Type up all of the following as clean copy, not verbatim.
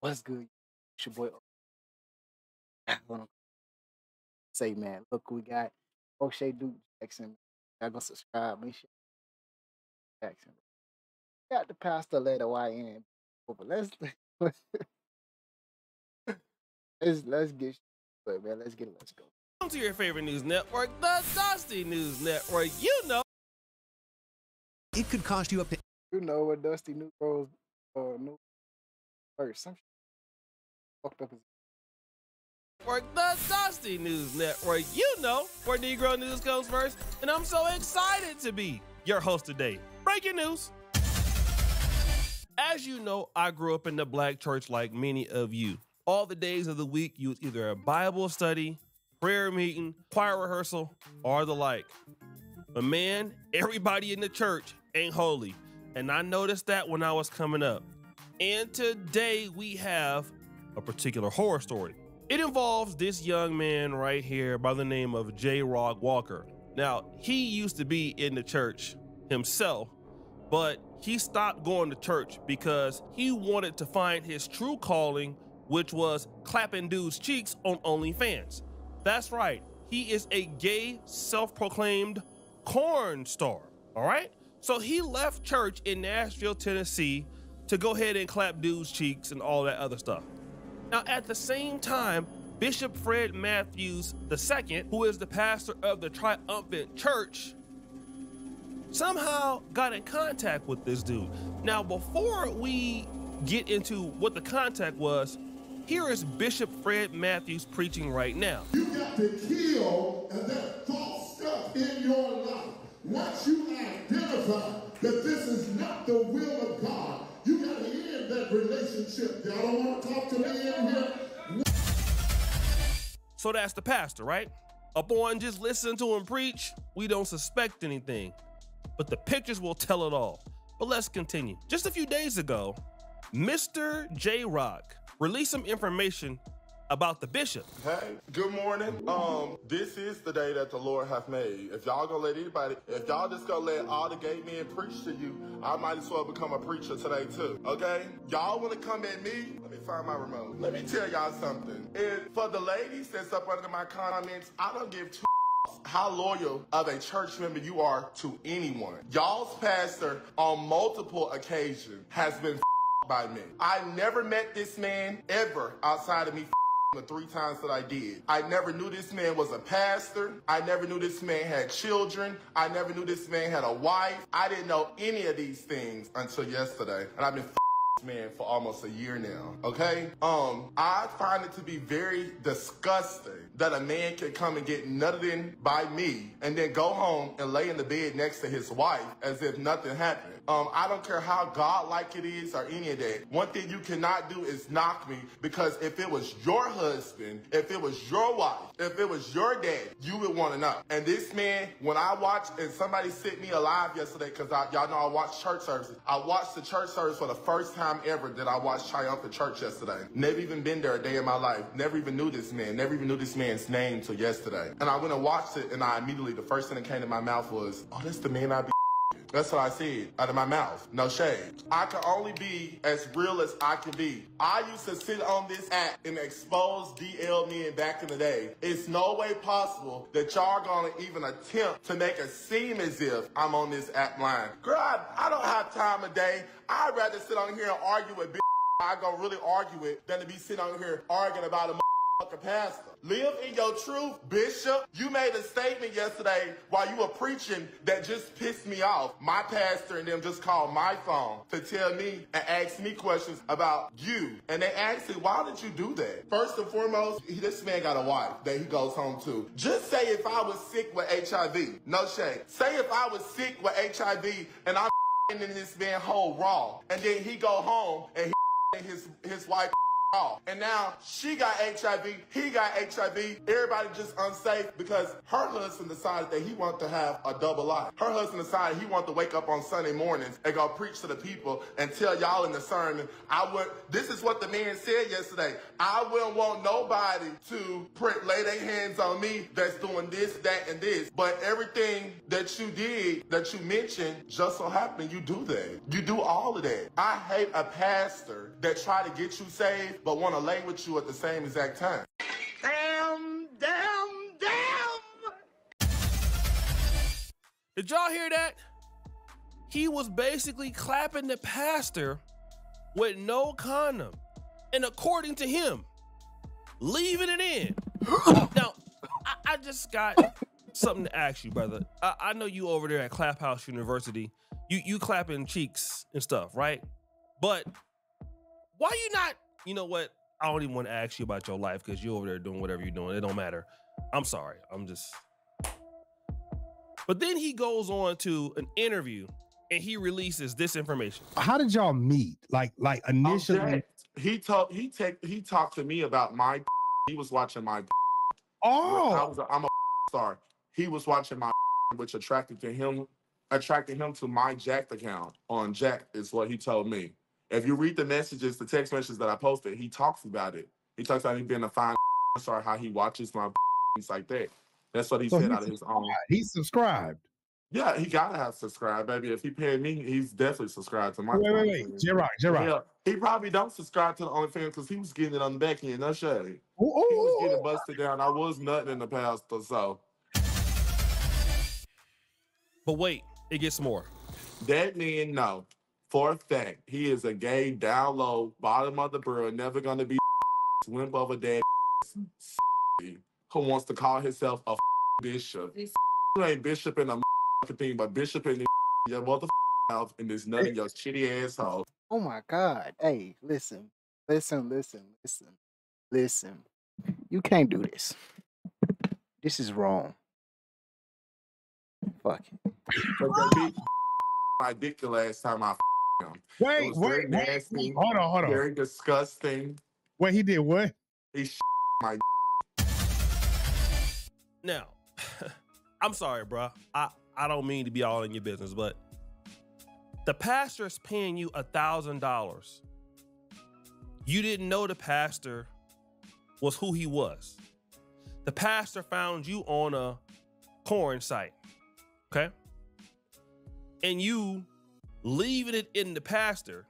What's good? It's your boy. I want to say, man, look, we got O'Shea Duke Jackson. Y'all gonna subscribe? Make sure Jackson. Got the pastor letter YN. But let's get but man. Let's go. Welcome to your favorite news network, the Dusty News Network. You know, it could cost you up to. You know what Dusty New Rose new first. Some fucked up. The Dusty News Network. You know where Negro news comes first, and I'm so excited to be your host today. Breaking news. As you know, I grew up in the black church like many of you. All the days of the week, you was either a Bible study, prayer meeting, choir rehearsal, or the like. But man, everybody in the church ain't holy. And I noticed that when I was coming up. And today we have a particular horror story. It involves this young man right here by the name of J. Rog Walker. Now, he used to be in the church himself, but he stopped going to church because he wanted to find his true calling, which was clapping dudes' cheeks on OnlyFans. That's right, he is a gay, self-proclaimed corn star, all right? So he left church in Nashville, Tennessee to go ahead and clap dudes' cheeks and all that other stuff. Now, at the same time, Bishop Fred Matthews II, who is the pastor of the Triumphant Church, somehow got in contact with this dude. Now, before we get into what the contact was, here is Bishop Fred Matthews preaching right now. You got to kill that false stuff in your life. Once you identify that this is not the will of God, you got to end that relationship. Y'all don't want to talk to me in here? So that's the pastor, right? Upon just listening to him preach, we don't suspect anything. But the pictures will tell it all. But let's continue. Just a few days ago, Mr. J. Rock released some information about the bishop. Hey, good morning. This is the day that the Lord hath made. If y'all gonna let anybody, if y'all just gonna let all the gay men preach to you, I might as well become a preacher today too, okay? Y'all wanna come at me? Let me find my remote. Let me tell y'all something. And for the ladies that's up under my comments, I don't give two how loyal of a church member you are to anyone. Y'all's pastor on multiple occasions has been by me. I never met this man ever outside of me the 3 times that I did. I never knew this man was a pastor. I never knew this man had children. I never knew this man had a wife. I didn't know any of these things until yesterday. And I've been this man for almost a year now, okay? I find it to be very disgusting that a man can come and get nutted in by me and then go home and lay in the bed next to his wife as if nothing happened. I don't care how God-like it is or any of that. One thing you cannot do is knock me, because if it was your husband, if it was your wife, if it was your dad, you would want to know. And this man, when I watched, and somebody sent me a live yesterday, because y'all know I watch church services. I watched the church service for the first time ever that I watched Triumphant Church yesterday. Never even been there a day in my life. Never even knew this man. Never even knew this man's name till yesterday. And I went and watched it, and I immediately, the first thing that came to my mouth was, oh, that's the man I be. That's what I said out of my mouth. No shade. I can only be as real as I can be. I used to sit on this app and expose DL men back in the day. It's no way possible that y'all gonna even attempt to make it seem as if I'm on this app line. Girl, I don't have time of day. I'd rather sit on here and argue with I gonna really argue with than to be sitting on here arguing about a pastor. Live in your truth, Bishop. You made a statement yesterday while you were preaching that just pissed me off. My pastor and them just called my phone to tell me and ask me questions about you. And they asked me, why did you do that? First and foremost, this man got a wife that he goes home to. Just say if I was sick with HIV. No shade. Say if I was sick with HIV and I'm in this man whole raw, and then he go home and his wife off. And now she got HIV, he got HIV, everybody just unsafe because her husband decided that he wanted to have a double life. Her husband decided he wanted to wake up on Sunday mornings and go preach to the people and tell y'all in the sermon, this is what the man said yesterday, I wouldn't want nobody to lay their hands on me that's doing this, that, and this. But everything that you did, that you mentioned, just so happened you do that. You do all of that. I hate a pastor that try to get you saved but want to lay with you at the same exact time. Damn. Did y'all hear that? He was basically clapping the pastor with no condom. And according to him, leaving it in. Now, I just got something to ask you, brother. I know you over there at Clap House University. You clapping cheeks and stuff, right? But why you not, you know what? I don't even want to ask you about your life because you're over there doing whatever you're doing. It don't matter. I'm sorry. But then he goes on to an interview and he releases this information. How did y'all meet? Like initially? He talked to me about my. He was watching my. Oh, I'm a star. He was watching my, which attracted him to my Jacked account on Jack is what he told me. If you read the messages, the text messages that I posted, he talks about it. He talks about him being a fine star, how he watches my things like that. That's what he said out of his own. He's subscribed. Yeah, he gotta have subscribed, baby. If he paid me, he's definitely subscribed to my. Wait. J-Rock. Yeah, he probably don't subscribe to the OnlyFans because he was getting it on the back end. No shade. He was getting busted down. I was nutting in the past or so. But wait, it gets more. That man, no. For a fact, he is a gay, down low, bottom of the barrel, never gonna be wimp of a dad who wants to call himself a bishop. You ain't bishop in a thing, but bishop in your mother mouth in this nutting your shitty asshole. Oh my God. Hey, listen. You can't do this. This is wrong. Fuck it. Because they beat my dick the last time I him. Wait. Nasty, Hold on. very disgusting. Wait, he did what? He my. Now, I'm sorry, bro. I don't mean to be all in your business, but the pastor's paying you $1,000. You didn't know the pastor was who he was. The pastor found you on a porn site, okay? And you leaving it in the pastor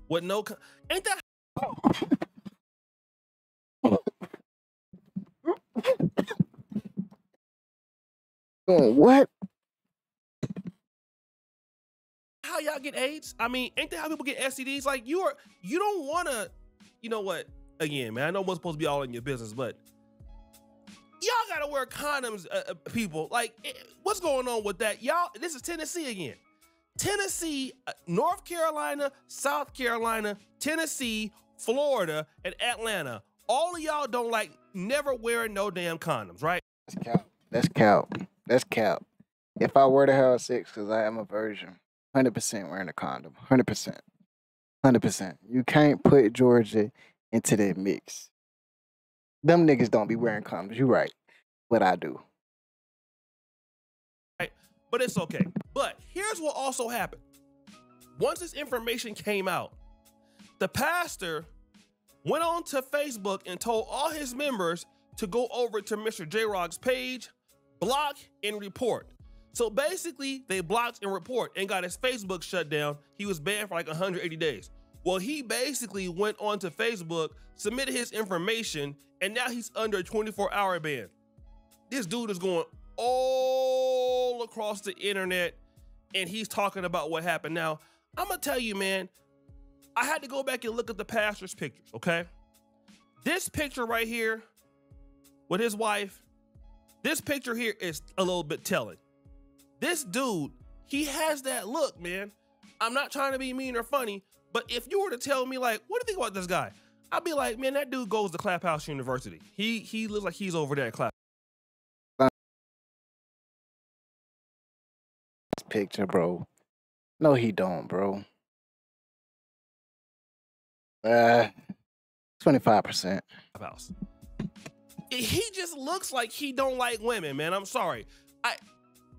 with no, ain't that? What? How y'all get AIDS? I mean, ain't that how people get STDs? Like you don't want to, you know what? Again, man, I know we're supposed to be all in your business, but y'all gotta wear condoms, people. Like, what's going on with that? Y'all, this is Tennessee again. Tennessee, North Carolina, South Carolina, Tennessee, Florida, and Atlanta. All of y'all don't like never wearing no damn condoms, right? That's cap. If I were to have sex, because I am a virgin, 100% wearing a condom. 100%. You can't put Georgia into that mix. Them niggas don't be wearing condoms. You right. But I do. Right, but it's okay. But here's what also happened. Once this information came out, the pastor went on to Facebook and told all his members to go over to Mr. J-Rock's page, block and report. So basically, they blocked and report and got his Facebook shut down. He was banned for like 180 days. Well, he basically went onto Facebook, submitted his information, and now he's under a 24-hour ban. This dude is going all across the internet, and he's talking about what happened. Now, I'm gonna tell you, man, I had to go back and look at the pastor's pictures, okay? This picture right here with his wife, this picture here is a little bit telling. This dude, he has that look, man. I'm not trying to be mean or funny, but if you were to tell me, like, what do you think about this guy? I'd be like, man, that dude goes to Clap House University. He looks like he's over there at Clap. Picture, bro. No, he don't, bro. 25%. House. He just looks like he don't like women, man. I'm sorry.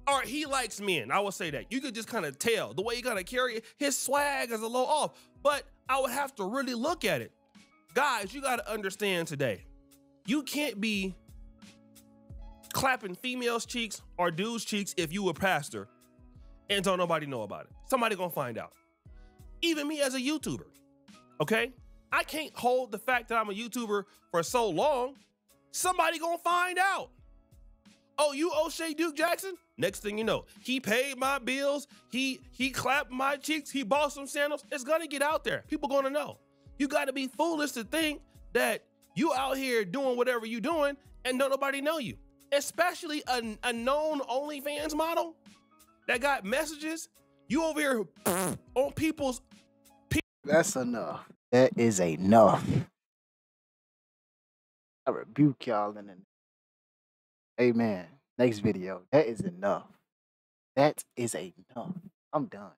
Or he likes men. I will say that. You could just kind of tell the way he kind of carry it. His swag is a little off, but I would have to really look at it. Guys, you got to understand today, you can't be clapping females' cheeks or dudes' cheeks if you a pastor and don't nobody know about it. Somebody gonna find out. Even me as a YouTuber, okay? I can't hold the fact that I'm a YouTuber for so long. Somebody gonna find out. Oh, you O'Shea Duke Jackson? Next thing you know, he paid my bills, he clapped my cheeks, he bought some sandals. It's gonna get out there. People gonna know. You gotta be foolish to think that you out here doing whatever you doing and don't nobody know you. Especially a known OnlyFans model that got messages. You over here on people's. That's enough. That is enough. I rebuke y'all in the. Amen. Next video. That is enough. That is enough. I'm done.